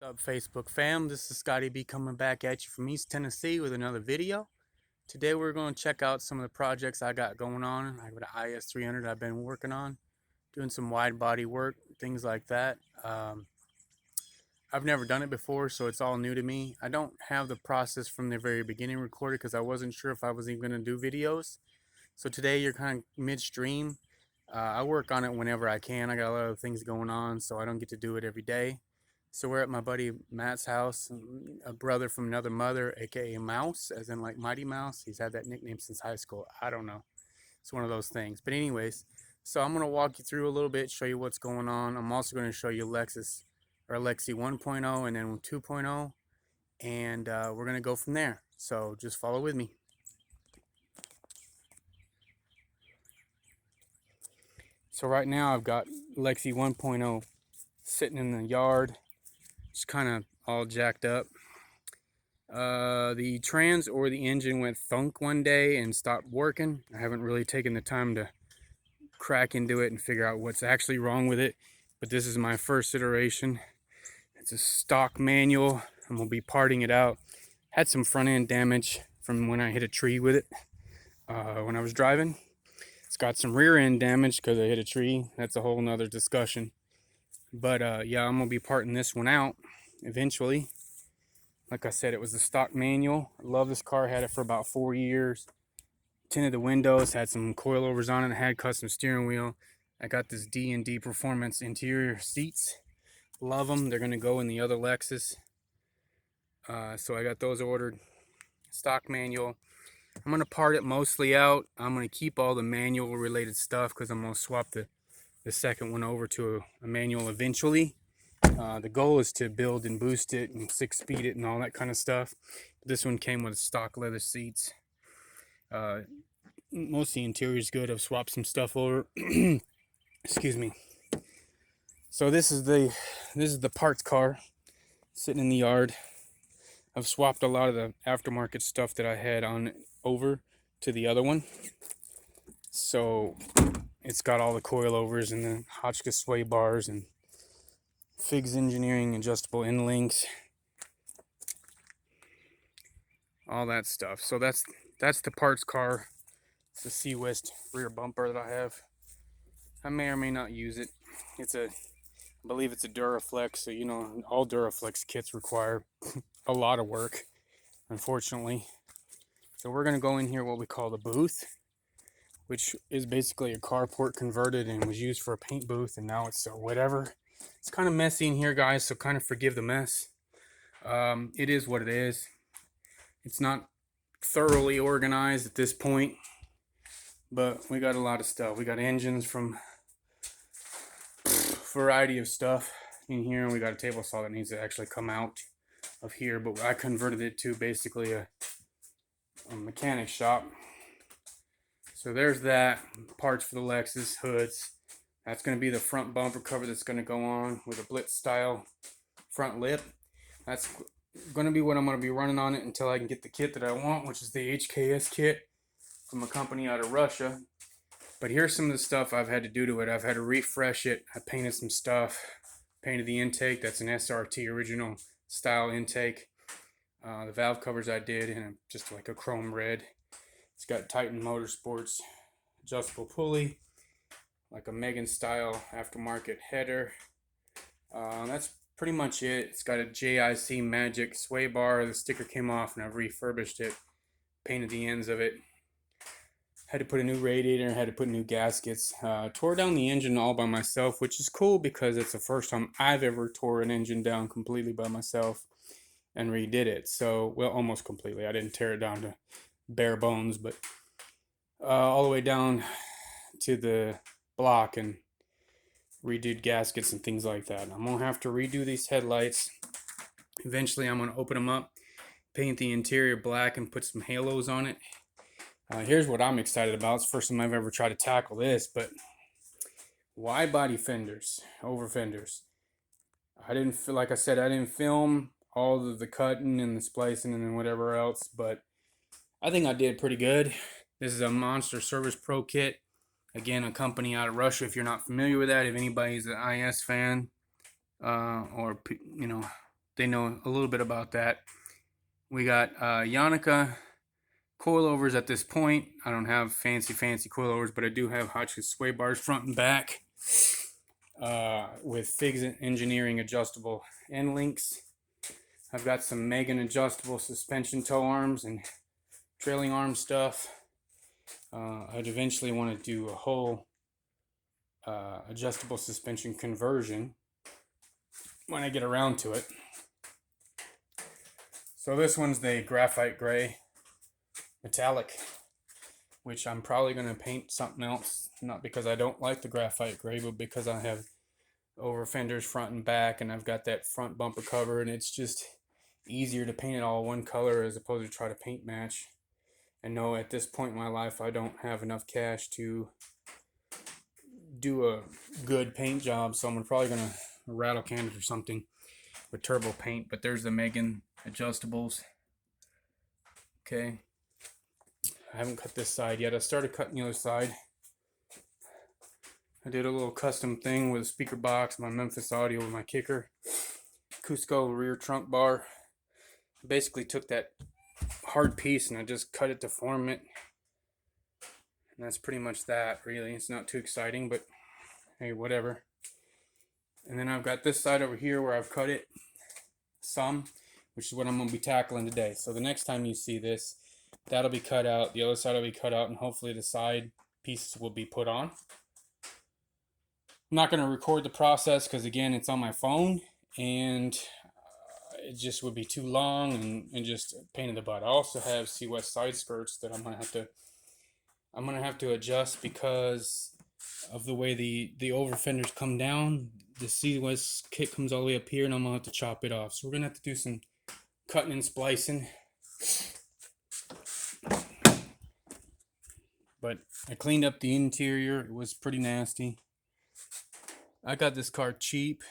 What's up, Facebook fam? This is Scotty B coming back at you from East Tennessee with another video. Today we're going to check out some of the projects I got going on. I got an is300 I've been working on, doing some wide body work, things like that. I've never done it before, so it's all new to me. I don't have the process from the very beginning recorded because I wasn't sure if I was even going to do videos. So today you're kind of midstream. I work on it whenever I can. I got a lot of things going on, so I don't get to do it every day. So we're at my buddy Matt's house, a brother from another mother, aka Mouse, as in like Mighty Mouse. He's had that nickname since high school. I don't know. It's one of those things. But anyways, so I'm gonna walk you through a little bit, show you what's going on. I'm also gonna show you Lexus or Lexi 1.0 and then 2.0, and we're gonna go from there. So just follow with me. So right now I've got Lexi 1.0 sitting in the yard, just kind of all jacked up. The trans or the engine went thunk one day and stopped working. I haven't really taken the time to crack into it and figure out what's actually wrong with it, but this is my first iteration. It's a stock manual. I'm gonna be parting it out. Had some front end damage from when I hit a tree with it when I was driving. It's got some rear end damage because I hit a tree. That's a whole nother discussion. But yeah, I'm gonna be parting this one out eventually. Like I said, it was a stock manual. I love this car. Had it for about 4 years. Tinted the windows, had some coilovers on it, had custom steering wheel. I got this D&D Performance interior seats. Love them. They're gonna go in the other Lexus. So I got those ordered. Stock manual. I'm gonna part it mostly out. I'm gonna keep all the manual related stuff because I'm gonna swap the second one over to a manual eventually. The goal is to build and boost it and 6-speed it and all that kind of stuff. This one came with stock leather seats. Most of the interior is good. I've swapped some stuff over. Excuse me. So this is the parts car sitting in the yard. I've swapped a lot of the aftermarket stuff that I had on over to the other one. So it's got all the coilovers and the Hotchkiss sway bars and Figs Engineering adjustable end links, all that stuff. So that's the parts car. It's the C-West rear bumper that I have. I may or may not use it. I believe it's a Duraflex, so you know all Duraflex kits require a lot of work, unfortunately. So we're gonna go in here what we call the booth, which is basically a carport converted and was used for a paint booth, and now it's whatever. It's kind of messy in here, guys, so kind of forgive the mess. It is what it is. It's not thoroughly organized at this point, but we got a lot of stuff. We got engines from variety of stuff in here, and we got a table saw that needs to actually come out of here, but I converted it to basically a mechanic shop. So there's that. Parts for the Lexus hoods. That's going to be the front bumper cover that's going to go on with a Blitz style front lip. That's going to be what I'm going to be running on it until I can get the kit that I want, which is the HKS kit from a company out of Russia. But here's some of the stuff I've had to do to it. I've had to refresh it. I painted some stuff. Painted the intake. That's an SRT original style intake. The valve covers I did in just like a chrome red. It's got Titan Motorsports adjustable pulley, like a Megan style aftermarket header. That's pretty much it. It's got a JIC Magic sway bar. The sticker came off and I've refurbished it. Painted the ends of it. Had to put a new radiator, had to put new gaskets. Tore down the engine all by myself, which is cool because it's the first time I've ever tore an engine down completely by myself and redid it. So, well, almost completely. I didn't tear it down to bare bones, but all the way down to the block and redid gaskets and things like that. I'm gonna have to redo these headlights. Eventually, I'm gonna open them up, paint the interior black, and put some halos on it. Here's what I'm excited about. It's the first time I've ever tried to tackle this, but wide body fenders, over fenders. I didn't feel, like I said, I didn't film all of the cutting and the splicing and whatever else, but I think I did pretty good. This is a Monster Service Pro kit. Again, a company out of Russia. If you're not familiar with that, if anybody's an IS fan or they know a little bit about that. We got Yannicka coilovers at this point. I don't have fancy coilovers, but I do have Hotchkiss sway bars front and back with Figs Engineering adjustable end links. I've got some Megan adjustable suspension toe arms and trailing arm stuff. I'd eventually want to do a whole adjustable suspension conversion when I get around to it. So this one's the graphite gray metallic, which I'm probably going to paint something else, not because I don't like the graphite gray, but because I have over fenders front and back, and I've got that front bumper cover, and it's just easier to paint it all one color as opposed to try to paint match. And no, at this point in my life, I don't have enough cash to do a good paint job, so I'm probably going to rattle can it or something with turbo paint. But there's the Megan adjustables. Okay, I haven't cut this side yet. I started cutting the other side. I did a little custom thing with a speaker box, my Memphis Audio with my kicker, Cusco rear trunk bar. Basically took that hard piece and I just cut it to form it. And that's pretty much that, really. It's not too exciting, but hey, whatever. And then I've got this side over here where I've cut it some, which is what I'm going to be tackling today. So the next time you see this, that'll be cut out. The other side will be cut out, and hopefully the side pieces will be put on. I'm not going to record the process because, again, it's on my phone, and it just would be too long and just a pain in the butt. I also have C-West side skirts that I'm gonna have to adjust because of the way the over fenders come down. The C-West kit comes all the way up here, and I'm gonna have to chop it off. So we're gonna have to do some cutting and splicing. But I cleaned up the interior. It was pretty nasty. I got this car cheap.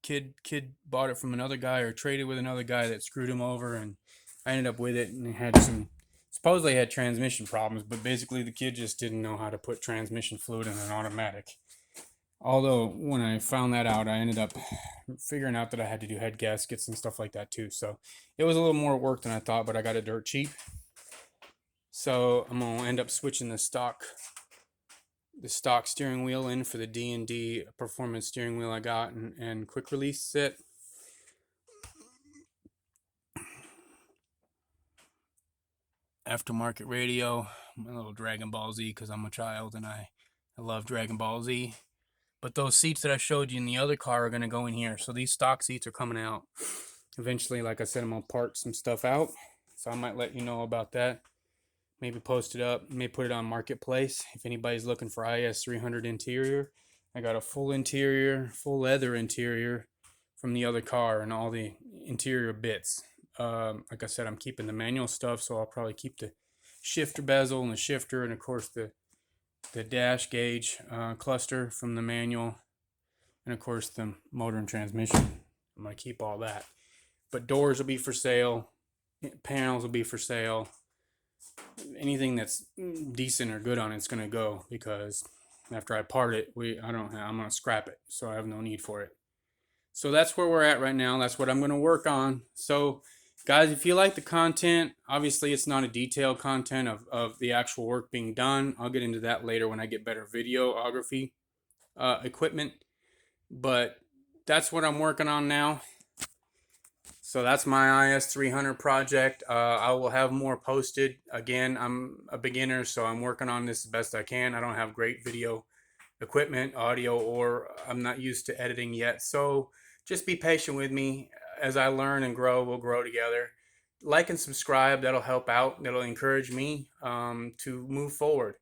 Kid bought it from another guy or traded with another guy that screwed him over, and I ended up with it, and it had supposedly had transmission problems, but basically the kid just didn't know how to put transmission fluid in an automatic. Although when I found that out, I ended up figuring out that I had to do head gaskets and stuff like that too. So it was a little more work than I thought, but I got it dirt cheap. So I'm gonna end up switching the stock steering wheel in for the D&D performance steering wheel I got, and quick release set. Aftermarket radio, my little Dragon Ball Z, because I'm a child and I love Dragon Ball Z. But those seats that I showed you in the other car are going to go in here. So these stock seats are coming out. Eventually, like I said, I'm going to part some stuff out. So I might let you know about that. Maybe post it up, maybe put it on Marketplace. If anybody's looking for is300 interior, I got a full interior, full leather interior from the other car and all the interior bits. Like I said, I'm keeping the manual stuff, so I'll probably keep the shifter bezel and the shifter, and of course the dash gauge cluster from the manual, and of course the motor and transmission. I'm going to keep all that. But doors will be for sale, panels will be for sale. Anything that's decent or good on it's going to go, because after I part it, I'm going to scrap it, so I have no need for it. So that's where we're at right now. That's what I'm going to work on. So guys, if you like the content, obviously it's not a detailed content of the actual work being done. I'll get into that later when I get better videography equipment. But that's what I'm working on now. So that's my is300 project. I will have more posted. Again, I'm a beginner, so I'm working on this as best I can. I don't have great video equipment, audio, or I'm not used to editing yet. So just be patient with me. As I learn and grow, we'll grow together. Like and subscribe. That'll help out. That'll encourage me to move forward.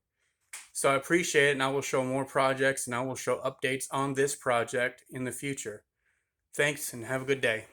So I appreciate it, and I will show more projects, and I will show updates on this project in the future. Thanks, and have a good day.